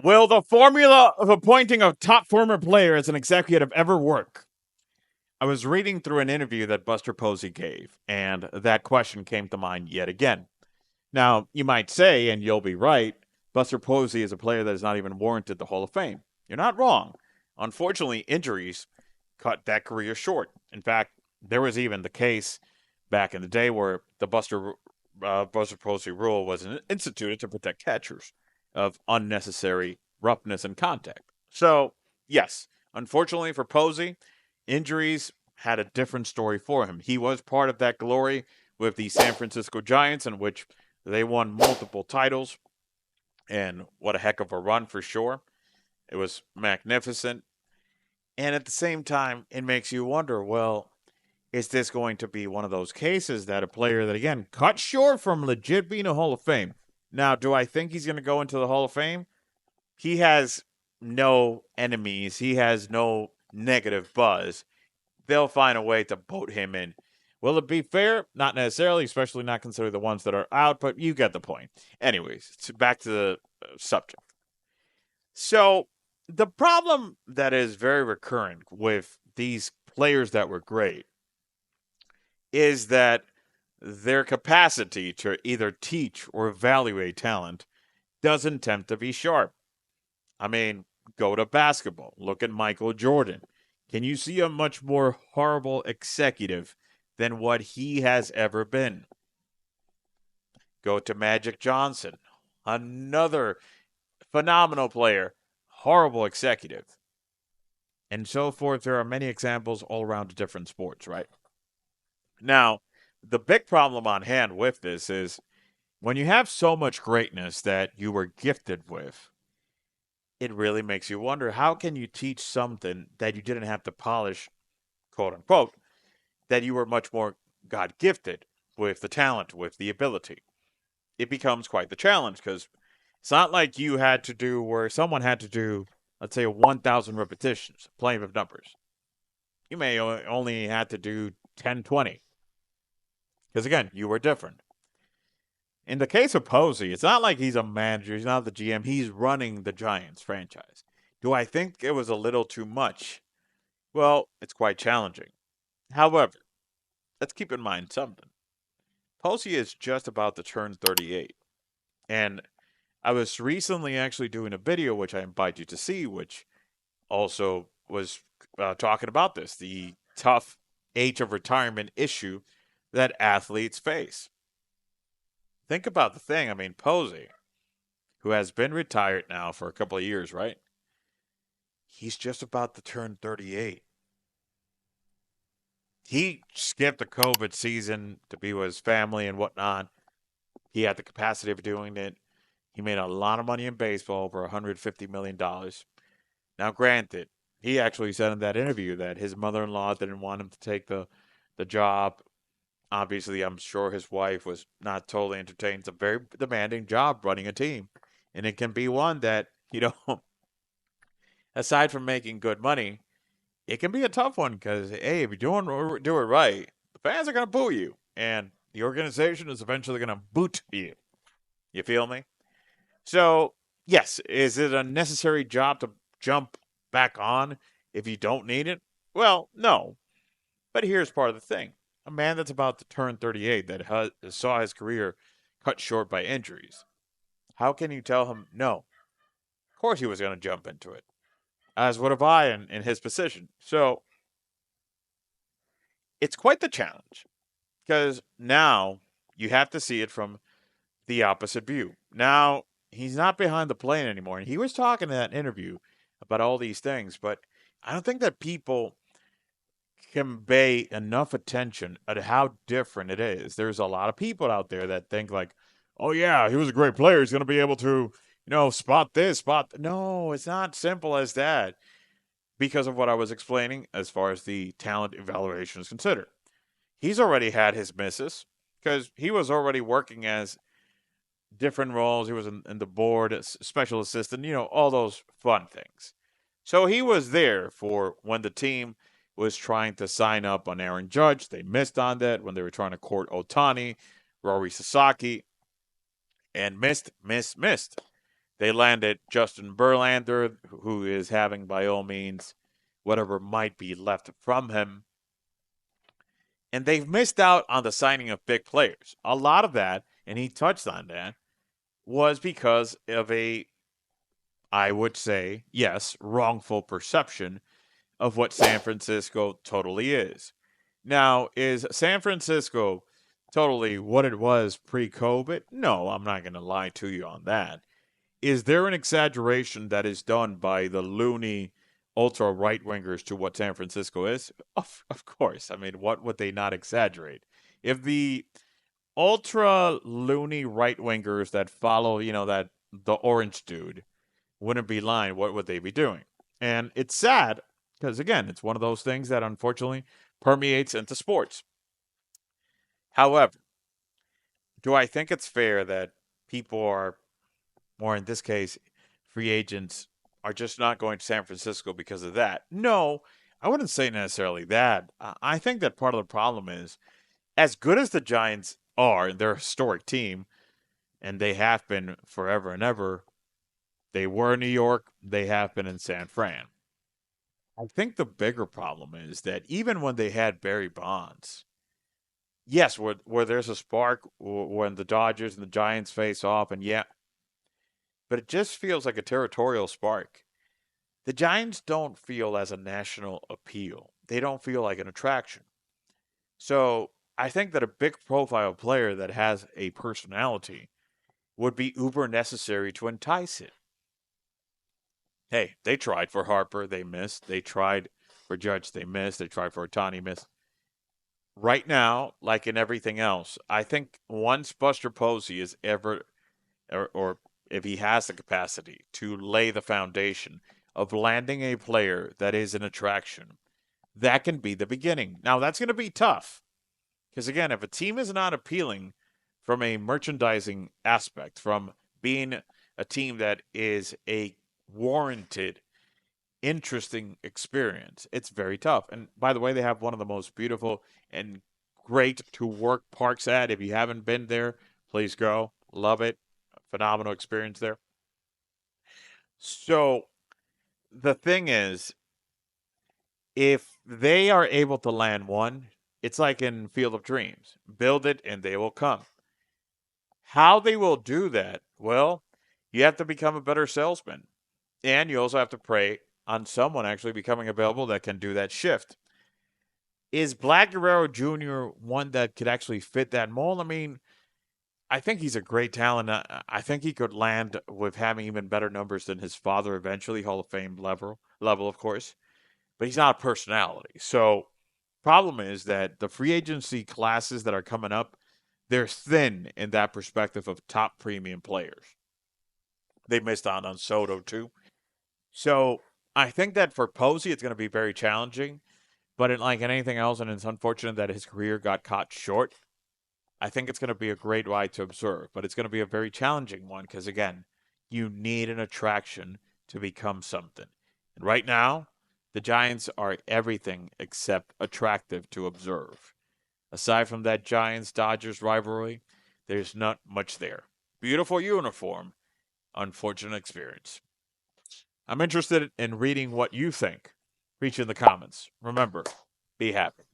Will the formula of appointing a top former player as an executive ever work? I was reading through an interview that Buster Posey gave, and that question came to mind yet again. Now, you might say, and you'll be right, Buster Posey is a player that is not even warranted the Hall of Fame. You're not wrong. Unfortunately, injuries cut that career short. In fact, there was even the case back in the day where the Buster Posey rule was instituted to protect catchers of unnecessary roughness and contact. So, yes, unfortunately for Posey, injuries had a different story for him. He was part of that glory with the San Francisco Giants, in which they won multiple titles, and what a heck of a run for sure. It was magnificent. And at the same time, it makes you wonder, well, is this going to be one of those cases that a player that, again, cut short from legit being a Hall of Fame? Now, do I think he's going to go into the Hall of Fame? He has no enemies, he has no negative buzz. They'll find a way to vote him in. Will it be fair? Not necessarily, especially not considering the ones that are out, but you get the point. Anyways, back to the subject. So, the problem that is very recurrent with these players that were great is that their capacity to either teach or evaluate talent doesn't tend to be sharp. I mean, go to basketball. Look at Michael Jordan. Can you see a much more horrible executive than what he has ever been? Go to Magic Johnson, another phenomenal player, horrible executive, and so forth. There are many examples all around different sports, right? Now, the big problem on hand with this is when you have so much greatness that you were gifted with, it really makes you wonder how can you teach something that you didn't have to polish, quote unquote, that you were much more God gifted with the talent, with the ability. It becomes quite the challenge because it's not like you had to do where someone had to do, let's say, 1,000 repetitions, playing with numbers. You may only had to do 10, 20. Because again, you were different. In the case of Posey, it's not like he's a manager, he's not the GM, he's running the Giants franchise. Do I think it was a little too much? Well, it's quite challenging. However, let's keep in mind something. Posey is just about to turn 38. And I was recently actually doing a video, which I invite you to see, which also was talking about this the tough age of retirement issue that athletes face. Think about the thing. I mean, Posey, who has been retired now for a couple of years, right? He's just about to turn 38. He skipped the COVID season to be with his family and whatnot. He had the capacity of doing it. He made a lot of money in baseball, over $150 million. Now, granted, he actually said in that interview that his mother in law didn't want him to take the job. Obviously, I'm sure his wife was not totally entertained. It's a very demanding job running a team. And it can be one that, aside from making good money, it can be a tough one because, hey, if you do it right, the fans are going to boo you. And the organization is eventually going to boot you. You feel me? So, yes, is it a necessary job to jump back on if you don't need it? Well, no. But here's part of the thing. A man that's about to turn 38 that saw his career cut short by injuries. How can you tell him no? Of course he was going to jump into it, as would have I in his position. So it's quite the challenge because now you have to see it from the opposite view. Now he's not behind the plane anymore. And he was talking in that interview about all these things, but I don't think that people convey enough attention at how different it is. There's a lot of people out there that think like, "Oh yeah, he was a great player. He's going to be able to, spot this, spot." No, it's not simple as that. Because of what I was explaining as far as the talent evaluation is considered, he's already had his misses because he was already working as different roles. He was in the board, as special assistant, all those fun things. So he was there for when the team was trying to sign up on Aaron Judge. They missed on that when they were trying to court Otani, Rory Sasaki, and missed. They landed Justin Verlander, who is having, by all means, whatever might be left from him. And they've missed out on the signing of big players. A lot of that, and he touched on that, was because of I would say, yes, wrongful perception of what San Francisco totally is. Now, is San Francisco totally what it was pre COVID? No, I'm not going to lie to you on that. Is there an exaggeration that is done by the loony ultra right wingers to what San Francisco is? Of course. I mean, what would they not exaggerate? If the ultra loony right wingers that follow, that the orange dude wouldn't be lying, what would they be doing? And it's sad because, again, it's one of those things that unfortunately permeates into sports. However, do I think it's fair that people are, or in this case, free agents are just not going to San Francisco because of that? No, I wouldn't say necessarily that. I think that part of the problem is as good as the Giants are, they're a historic team, and they have been forever and ever. They were in New York, they have been in San Fran. I think the bigger problem is that even when they had Barry Bonds, yes, where there's a spark when the Dodgers and the Giants face off, and yeah, but it just feels like a territorial spark. The Giants don't feel as a national appeal. They don't feel like an attraction. So I think that a big profile player that has a personality would be uber necessary to entice it. Hey, they tried for Harper, they missed. They tried for Judge, they missed. They tried for Otani, missed. Right now, like in everything else, I think once Buster Posey is ever, or if he has the capacity to lay the foundation of landing a player that is an attraction, that can be the beginning. Now, that's going to be tough because, again, if a team is not appealing from a merchandising aspect, from being a team that is a warranted, interesting experience, it's very tough. And by the way, they have one of the most beautiful and great to work parks at. If you haven't been there, please go. Love it. Phenomenal experience there. So the thing is, if they are able to land one, it's like in Field of Dreams. Build it and they will come. How they will do that? Well, you have to become a better salesman. And you also have to pray on someone actually becoming available that can do that shift. Is Black Guerrero Jr. one that could actually fit that mold? I mean, I think he's a great talent. I think he could land with having even better numbers than his father eventually, Hall of Fame level of course. But he's not a personality. So, problem is that the free agency classes that are coming up, they're thin in that perspective of top premium players. They missed out on Soto too. So, I think that for Posey, it's going to be very challenging. But like anything else, and it's unfortunate that his career got caught short, I think it's going to be a great ride to observe. But it's going to be a very challenging one because, again, you need an attraction to become something. And right now, the Giants are everything except attractive to observe. Aside from that Giants Dodgers rivalry, there's not much there. Beautiful uniform, unfortunate experience. I'm interested in reading what you think. Reach in the comments. Remember, be happy.